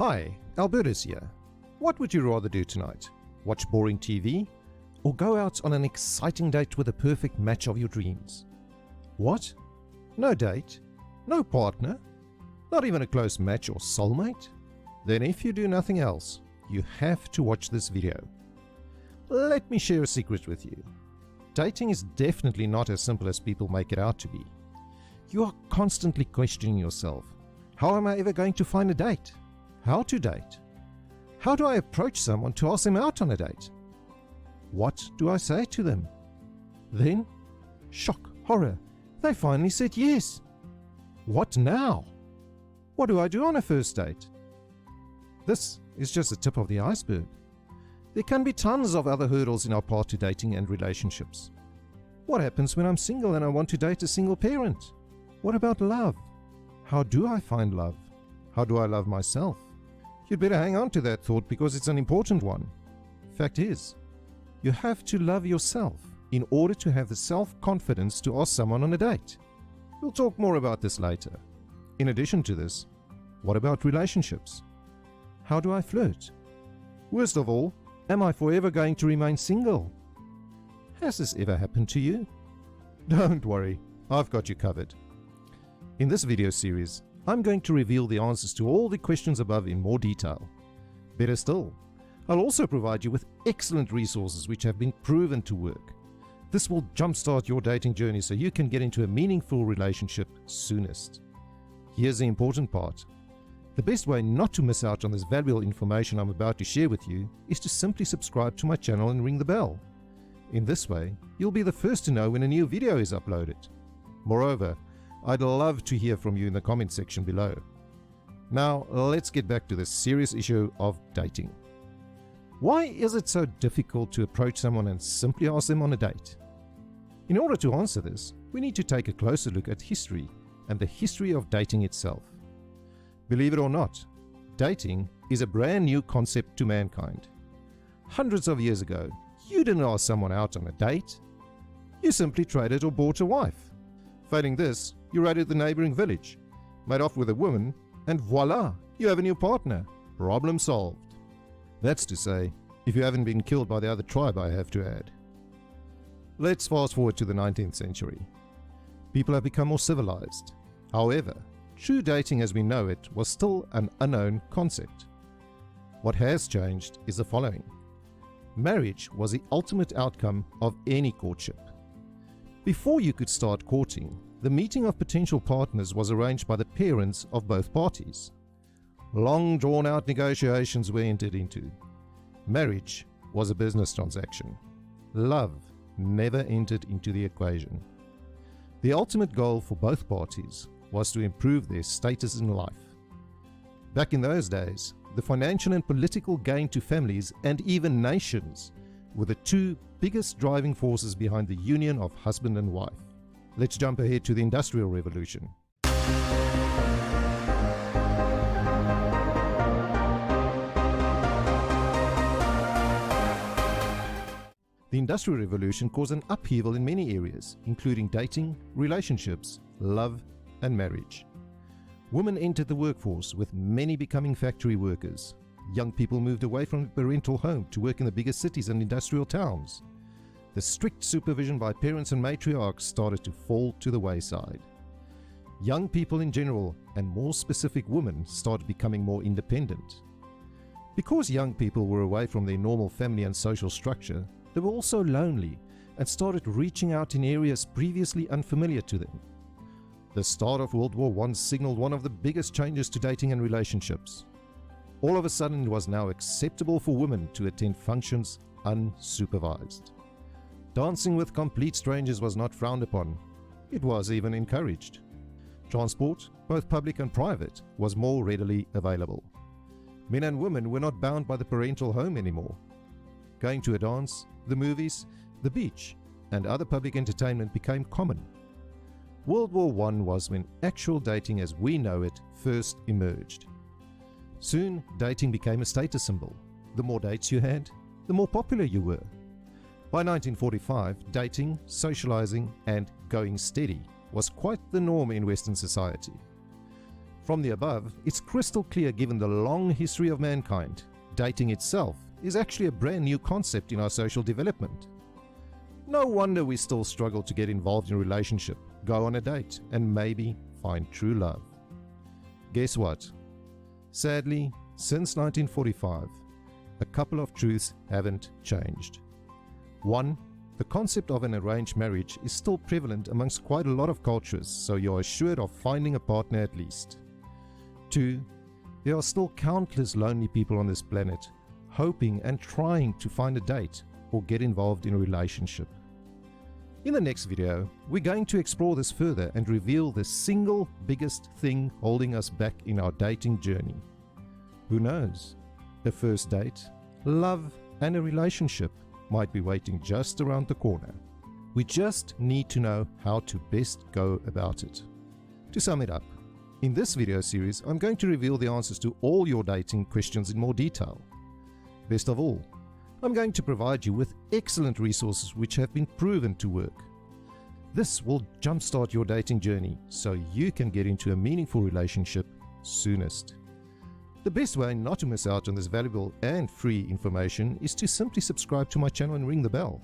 Hi, Albertus here. What would you rather do tonight? Watch boring TV? Or go out on an exciting date with the perfect match of your dreams? What? No date? No partner? Not even a close match or soulmate? Then if you do nothing else, you have to watch this video. Let me share a secret with you. Dating is definitely not as simple as people make it out to be. You are constantly questioning yourself. How am I ever going to find a date? How to date? How do I approach someone to ask them out on a date? What do I say to them? Then, shock, horror, they finally said yes. What now? What do I do on a first date? This is just the tip of the iceberg. There can be tons of other hurdles in our path to dating and relationships. What happens when I'm single and I want to date a single parent? What about love? How do I find love? How do I love myself? You'd better hang on to that thought because it's an important one. Fact is, you have to love yourself in order to have the self-confidence to ask someone on a date. We'll talk more about this later. In addition to this, what about relationships? How do I flirt? Worst of all, am I forever going to remain single? Has this ever happened to you? Don't worry, I've got you covered. In this video series, I'm going to reveal the answers to all the questions above in more detail. Better still, I'll also provide you with excellent resources which have been proven to work. This will jumpstart your dating journey so you can get into a meaningful relationship soonest. Here's the important part. The best way not to miss out on this valuable information I'm about to share with you is to simply subscribe to my channel and ring the bell. In this way, you'll be the first to know when a new video is uploaded. Moreover, I'd love to hear from you in the comment section below. Now, let's get back to the serious issue of dating. Why is it so difficult to approach someone and simply ask them on a date? In order to answer this, we need to take a closer look at history and the history of dating itself. Believe it or not, dating is a brand new concept to mankind. Hundreds of years ago, you didn't ask someone out on a date. You simply traded or bought a wife. Failing this, you raided the neighboring village, made off with a woman, and voila, you have a new partner. Problem solved. That's to say, if you haven't been killed by the other tribe, I have to add. Let's fast forward to the 19th century. People have become more civilized. However, true dating as we know it was still an unknown concept. What has changed is the following. Marriage was the ultimate outcome of any courtship. Before you could start courting, the meeting of potential partners was arranged by the parents of both parties. Long drawn-out negotiations were entered into. Marriage was a business transaction. Love never entered into the equation. The ultimate goal for both parties was to improve their status in life. Back in those days, the financial and political gain to families and even nations were the two biggest driving forces behind the union of husband and wife. Let's jump ahead to the Industrial Revolution. The Industrial Revolution caused an upheaval in many areas, including dating, relationships, love, and marriage. Women entered the workforce, with many becoming factory workers. Young people moved away from the parental home to work in the biggest cities and industrial towns. The strict supervision by parents and matriarchs started to fall to the wayside. Young people in general, and more specific women, started becoming more independent. Because young people were away from their normal family and social structure, they were also lonely and started reaching out in areas previously unfamiliar to them. The start of World War I signaled one of the biggest changes to dating and relationships. All of a sudden, it was now acceptable for women to attend functions unsupervised. Dancing with complete strangers was not frowned upon. It was even encouraged. Transport, both public and private, was more readily available. Men and women were not bound by the parental home anymore. Going to a dance, the movies, the beach, and other public entertainment became common. World War I was when actual dating as we know it first emerged. Soon, dating became a status symbol. The more dates you had, the more popular you were. By 1945, dating, socializing, and going steady was quite the norm in Western society. From the above, it's crystal clear given the long history of mankind, dating itself is actually a brand new concept in our social development. No wonder we still struggle to get involved in a relationship, go on a date, and maybe find true love. Guess what? Sadly, since 1945, a couple of truths haven't changed. 1. The concept of an arranged marriage is still prevalent amongst quite a lot of cultures, so you're assured of finding a partner at least. 2. There are still countless lonely people on this planet, hoping and trying to find a date or get involved in a relationship. In the next video, we're going to explore this further and reveal the single biggest thing holding us back in our dating journey. Who knows? A first date, love, and a relationship might be waiting just around the corner. We just need to know how to best go about it. To sum it up, in this video series, I'm going to reveal the answers to all your dating questions in more detail. Best of all, I'm going to provide you with excellent resources which have been proven to work. This will jumpstart your dating journey so you can get into a meaningful relationship soonest. The best way not to miss out on this valuable and free information is to simply subscribe to my channel and ring the bell.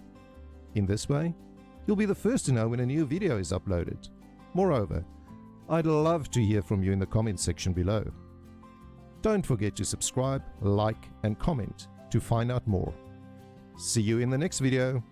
In this way, you'll be the first to know when a new video is uploaded. Moreover, I'd love to hear from you in the comments section below. Don't forget to subscribe, like, and comment to find out more. See you in the next video.